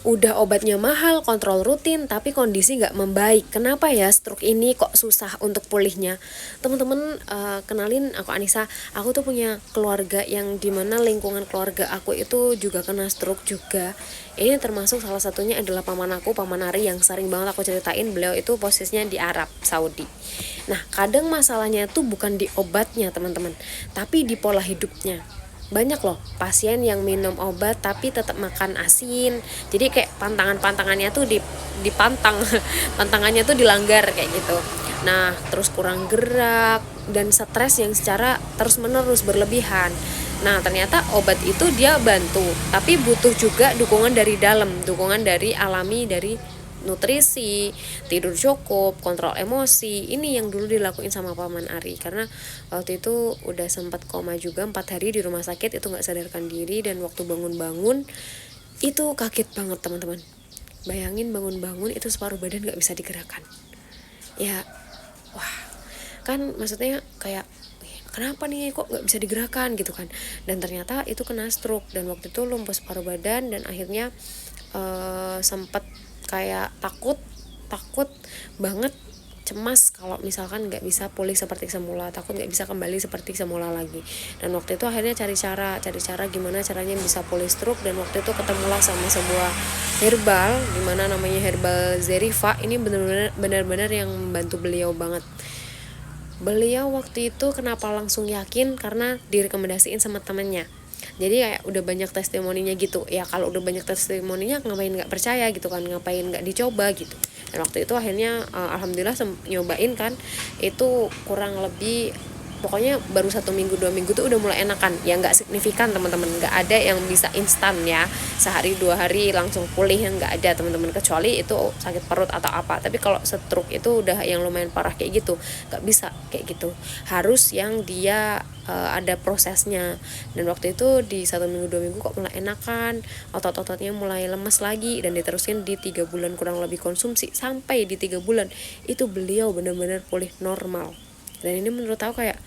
Udah obatnya mahal, kontrol rutin, tapi kondisi nggak membaik. Kenapa ya stroke ini kok susah untuk pulihnya? Teman-teman, kenalin, aku Anissa. Aku tuh punya keluarga yang dimana lingkungan keluarga aku itu juga kena stroke juga. Ini termasuk salah satunya adalah paman aku, paman Ari, yang sering banget aku ceritain. Beliau itu posisinya di Arab Saudi. Nah, kadang masalahnya tuh bukan di obatnya teman-teman, tapi di pola hidupnya. Banyak loh pasien yang minum obat tapi tetap makan asin, jadi kayak pantangannya tuh dipantang pantangannya tuh dilanggar kayak gitu. Nah, terus kurang gerak dan stres yang secara terus menerus berlebihan. Nah, ternyata obat itu dia bantu, tapi butuh juga dukungan dari dalam, dukungan dari alami, dari nutrisi, tidur cukup, kontrol emosi. Ini yang dulu dilakuin sama paman Ari, karena waktu itu udah sempat koma juga 4 hari di rumah sakit, itu nggak sadarkan diri. Dan waktu bangun-bangun itu kaget banget teman-teman. Bayangin bangun-bangun itu separuh badan nggak bisa digerakkan. Ya, wah, kan maksudnya kayak kenapa nih kok nggak bisa digerakkan gitu kan. Dan ternyata itu kena stroke, dan waktu itu lumpuh separuh badan. Dan akhirnya sempat kayak takut banget, cemas kalau misalkan nggak bisa pulih seperti semula, takut nggak bisa kembali seperti semula lagi. Dan waktu itu akhirnya cari cara gimana caranya bisa pulih stroke. Dan waktu itu ketemulah sama sebuah herbal, gimana namanya, herbal Zerifa. Ini benar-benar yang membantu beliau banget. Beliau waktu itu kenapa langsung yakin, karena direkomendasiin sama temennya. Jadi kayak udah banyak testimoninya gitu. Ya kalau udah banyak testimoninya, ngapain nggak percaya gitu kan, ngapain nggak dicoba gitu. Dan waktu itu akhirnya alhamdulillah nyobain kan. Itu kurang lebih, pokoknya baru 1 minggu 2 minggu tuh udah mulai enakan. Ya nggak signifikan teman-teman, nggak ada yang bisa instan ya sehari 2 hari langsung pulih, yang nggak ada teman-teman, kecuali itu sakit perut atau apa. Tapi kalau stroke itu udah yang lumayan parah kayak gitu, nggak bisa kayak gitu, harus yang dia ada prosesnya. Dan waktu itu di 1 minggu 2 minggu kok mulai enakan, otot-ototnya mulai lemas lagi. Dan diterusin di 3 bulan kurang lebih konsumsi, sampai di 3 bulan itu beliau benar-benar pulih normal. Dan ini menurut aku kayak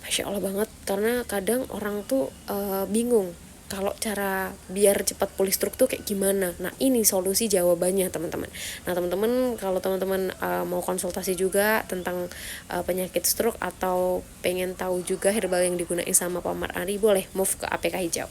Masya Allah banget, karena kadang orang tuh bingung kalau cara biar cepat pulih stroke tuh kayak gimana. Nah, ini solusi jawabannya teman-teman. Nah, teman-teman kalau teman-teman mau konsultasi juga tentang penyakit stroke, atau pengen tahu juga herbal yang digunain sama Pak Mar Ari, boleh move ke APK Hijau.